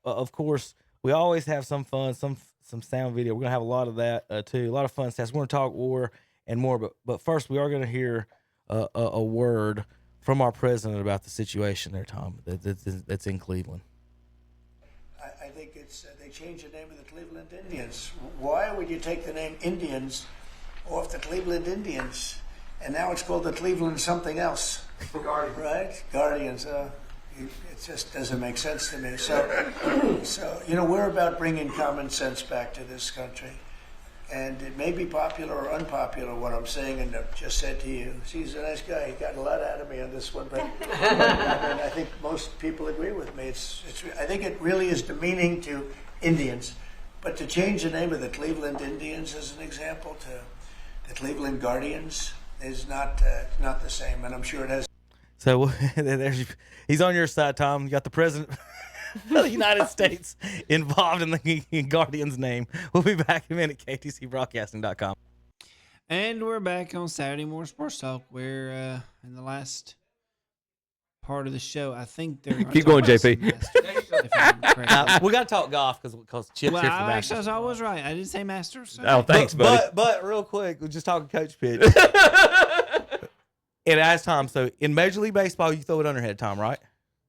of course, we always have some fun, some sound video. We're gonna have a lot of that too. A lot of fun stats. We're gonna talk war and more, but first we are gonna hear a word from our president about the situation there, Tom. That's in Cleveland. I think it's they changed the name of the Cleveland Indians. Why would you take the name Indians off the Cleveland Indians? And now it's called the Cleveland something else. Guardians. Right? Guardians. It just doesn't make sense to me. So we're about bringing common sense back to this country. And it may be popular or unpopular what I'm saying and I've just said to you. He's a nice guy. He got a lot out of me on this one, but I think most people agree with me. I think it really is demeaning to Indians. But to change the name of the Cleveland Indians, as an example, to the Cleveland Guardians is not the same, and I'm sure it has. So he's on your side, Tom. You got the president of the United States involved in the Guardians name. We'll be back in a minute, ktcbroadcasting.com. And we're back on Saturday Morning Sports Talk. We're in the last part of the show. I think they're keep going, JP. We got to talk golf because Chip's here for Masters. Actually, I was right. I didn't say Masters. So. Oh, thanks, buddy. But real quick, we're just talking coach pitch. And as Tom, so in Major League Baseball, you throw it underhand, Tom, right?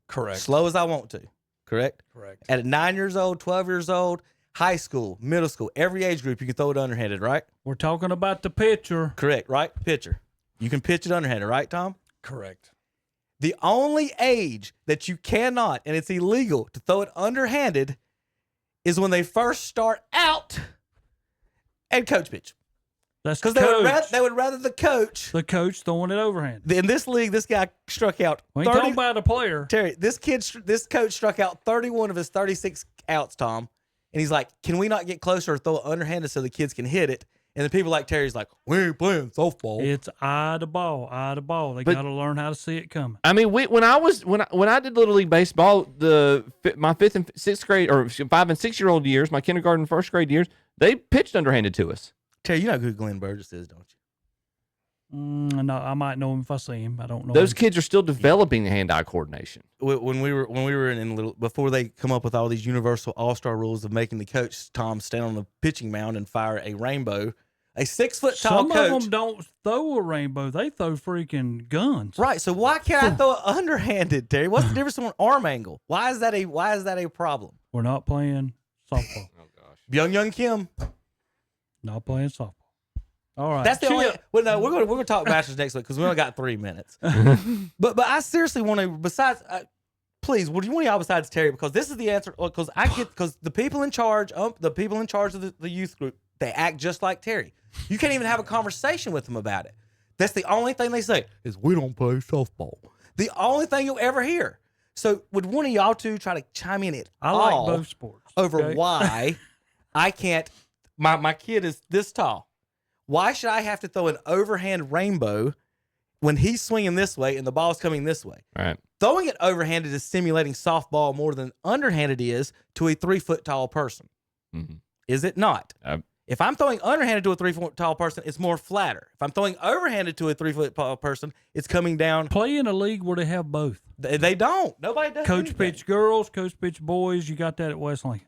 Correct. Slow as I want to. Correct? Correct. At 9 years old, 12 years old, high school, middle school, every age group, you can throw it underhanded, right? We're talking about the pitcher. Correct, right? Pitcher. You can pitch it underhanded, right, Tom? Correct. The only age that you cannot, and it's illegal to throw it underhanded, is when they first start out and coach pitch. That's because the they would rather the coach throwing it overhand. In this league, this guy struck out. We ain't talking about a player. Terry, this coach struck out 31 of his 36 outs, Tom, and he's like, "Can we not get closer or throw it underhanded so the kids can hit it?" And the people like Terry's like, "We ain't playing softball." It's eye to ball. They got to learn how to see it coming. I mean, when I did Little League baseball, my 5th and 6th grade or 5 and 6 year old years, my kindergarten, 1st grade years, they pitched underhanded to us. Terry, you know who Glenn Burgess is, don't you? No, I might know him if I see him. I don't know. Those kids are still developing hand-eye coordination. When we were in little, before they come up with all these universal all-star rules of making the coach Tom stand on the pitching mound and fire a rainbow, a 6-foot tall coach. Some of them don't throw a rainbow; they throw freaking guns. Right. So why can't I throw it underhanded, Terry? What's the difference on arm angle? Why is that a problem? We're not playing softball. Oh gosh. Young Kim. Not playing softball. All right. That's the only. Well, no, we're gonna talk Masters next week because we only got 3 minutes. but I seriously want to. Besides, please, would you want y'all besides Terry? Because this is the answer. Because the people in charge, of the youth group, they act just like Terry. You can't even have a conversation with them about it. That's the only thing they say is we don't play softball. The only thing you'll ever hear. So would one of y'all two try to chime in I like both sports over why I can't? My kid is this tall. Why should I have to throw an overhand rainbow when he's swinging this way and the ball's coming this way? Right. Throwing it overhanded is simulating softball more than underhanded is to a 3-foot tall person. Mm-hmm. Is it not? If I'm throwing underhanded to a 3-foot tall person, it's more flatter. If I'm throwing overhanded to a 3-foot tall person, it's coming down. Play in a league where they have both. They don't. Nobody does. Coach pitch girls, coach pitch boys. You got that at West Lincoln.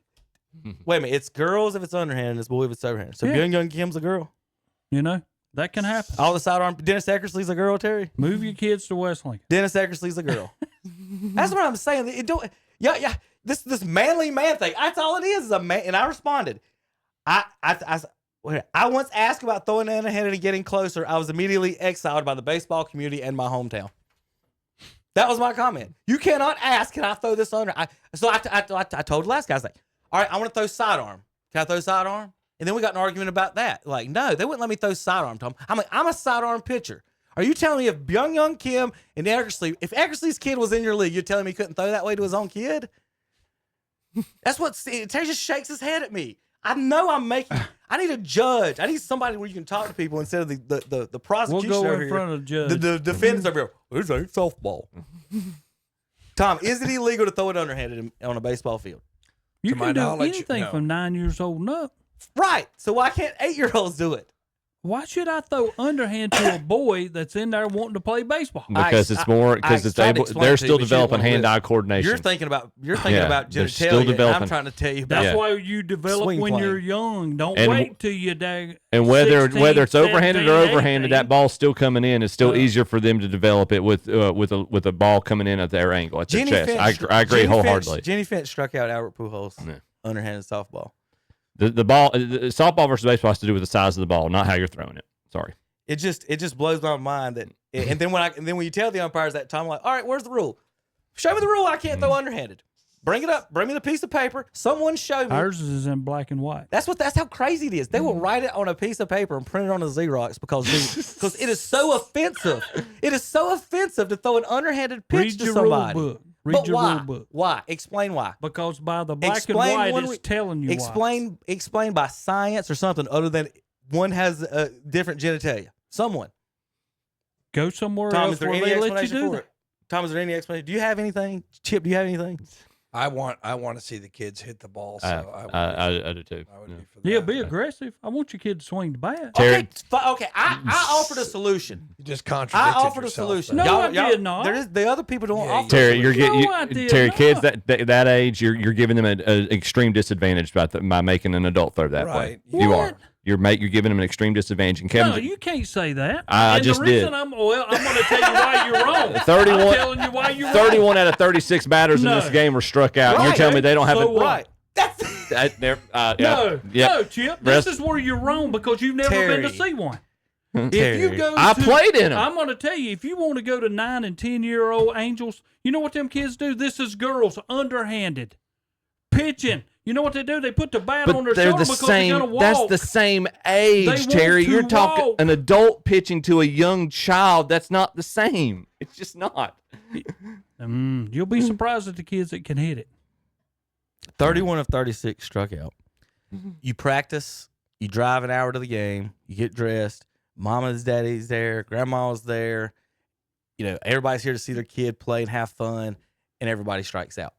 Wait a minute. It's girls if it's underhanded, it's boy if it's overhanded. So young Kim's a girl. You know, that can happen. All the sidearm. Dennis Eckersley's a girl, Terry. Move your kids to West Lincoln. Dennis Eckersley's a girl. That's what I'm saying. It don't. Yeah. This manly man thing. That's all it is a man. And I responded. I once asked about throwing underhanded and getting closer. I was immediately exiled by the baseball community and my hometown. That was my comment. You cannot ask, can I throw this under? I told the last guy, I was like, all right, I want to throw sidearm. Can I throw sidearm? And then we got an argument about that. Like, no, they wouldn't let me throw sidearm, Tom. I'm like, I'm a sidearm pitcher. Are you telling me if young Kim and Eckersley, if Eckersley's kid was in your league, you're telling me he couldn't throw that way to his own kid? That's what Terry just shakes his head at me. I know I need a judge. I need somebody where you can talk to people instead of the prosecution. We'll go over in front of the judge. The defendants over here. This ain't softball. Tom, is it illegal to throw it underhanded on a baseball field? You can do anything from 9 years old and up. Right. So why can't 8-year-olds do it? Why should I throw underhand to a boy that's in there wanting to play baseball? Because it's more because it's tried to able. explain They're it to you, still but you developing didn't wanna hand-eye coordination. You're thinking about Yeah, they're genitalia. still And developing. I'm trying to tell you That's about. why you develop Swing when plane. you're young. Don't And- wait till you dag. And whether 16, it's overhanded or 17, overhanded, 18. that ball's still coming in. It's still easier for them to develop it with a ball coming in at their angle at their chest. I agree wholeheartedly. Jenny Finch struck out Albert Pujols. Yeah. Underhanded softball. The ball, softball versus baseball has to do with the size of the ball, not how you're throwing it. Sorry. It just blows my mind that. And then when you tell the umpires that time, I'm like, all right, where's the rule? Show me the rule. I can't throw underhanded. Bring it up. Bring me the piece of paper. Someone show me. Ours is in black and white. That's how crazy it is. They will write it on a piece of paper and print it on a Xerox because it is so offensive. It is so offensive to throw an underhanded pitch Read to your somebody. rule book. Read But your why? rule book. Why? Explain why. Because by the black Explain and white, one it's re- telling you why. Explain by science or something other than one has a different genitalia. Someone. Go somewhere Tom, else is there where any they let you explanation do for that. it? Tom, is there any explanation? Do you have anything? Chip, do you have anything? I want to see the kids hit the ball. So I do too. I would Yeah. be for that. Yeah, be aggressive. I want your kid to swing the bat. Terry- Okay. I offered a solution. You just I contradicted offered a yourself solution. there. No, I did not. There is the other people don't Yeah, offer. Terry, you're No, I getting did Terry. Kids not. that age, you're giving them an extreme disadvantage by making an adult throw that way. Right. You What? are. You're giving them an extreme disadvantage. And Kevin, No, you can't say that. I and just the reason did. I'm going to tell you why you're wrong. 31 I'm telling you why you're 31 out of 36 batters in No. this game were struck out. You're Right. telling me they don't have So a what? Right. That's They're, wrong. yeah. Yep. No, Chip. Rest- This is where you're wrong because you've never been to Terry. see one. Terry. If you go I to, played in 'em. I'm going to tell you, if you want to go to 9 and 10-year-old Angels, you know what them kids do? This is girls, underhanded, pitching. You know what they do? They put the bat on their But they're shoulder the because they're going to same. walk. That's the same age, want Terry. to You're talking walk. an adult pitching to a young child. That's not the same. It's just not. You'll be surprised at the kids that can hit it. 31 of 36 struck out. You practice, you drive an hour to the game, you get dressed, mama's, daddy's there, grandma's there. You know, everybody's here to see their kid play and have fun, and everybody strikes out.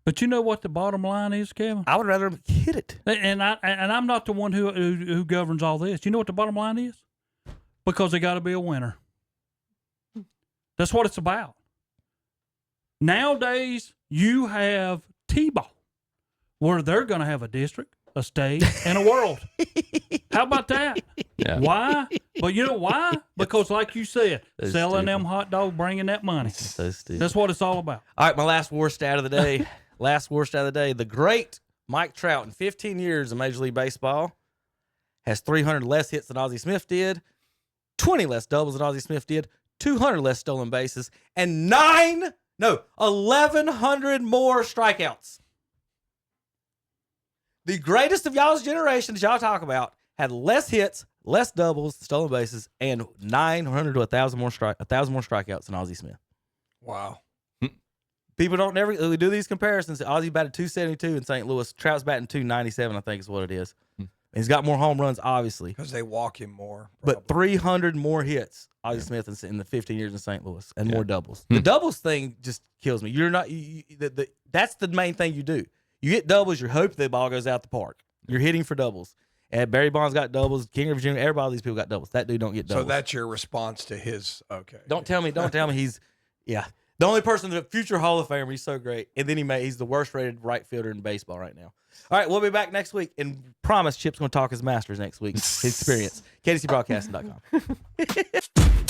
But you know what the bottom line is, Kevin? I would rather hit it. And I'm not the one who governs all this. You know what the bottom line is? Because they got to be a winner. That's what it's about. Nowadays, you have T-ball, where they're going to have a district, a state, and a world. How about that? Yeah. Why? But you know why? Because, like you said, That's selling stupid. them hot dogs, bringing that money. So stupid. That's what it's all about. All right, my last war stat of the day. The great Mike Trout, in 15 years of Major League Baseball, has 300 less hits than Ozzie Smith did, 20 less doubles than Ozzie Smith did, 200 less stolen bases, and 1,100 more strikeouts. The greatest of y'all's generation that y'all talk about had less hits, less doubles, stolen bases, and 900 to 1,000 more strikeouts than Ozzie Smith. Wow. People don't never do these comparisons. Ozzie batted 272 in St. Louis. Trout's batting 297, I think is what it is. He's got more home runs, obviously, Because they walk him more. but probably. 300 more hits, Ozzie Smith in the 15 years in St. Louis, and more doubles. The doubles thing just kills me. You're not. That's the main thing you do. You hit doubles. You hope the ball goes out the park. You're hitting for doubles. And Barry Bonds got doubles. King of Virginia. Everybody, of these people got doubles. That dude don't get doubles. So that's your response to his. Okay. Don't tell me he's the only person, the future Hall of Famer. He's so great, and then he's the worst rated right fielder in baseball right now. All right, we'll be back next week, and promise Chip's going to talk his Masters next week. His experience. KDCBroadcasting.com.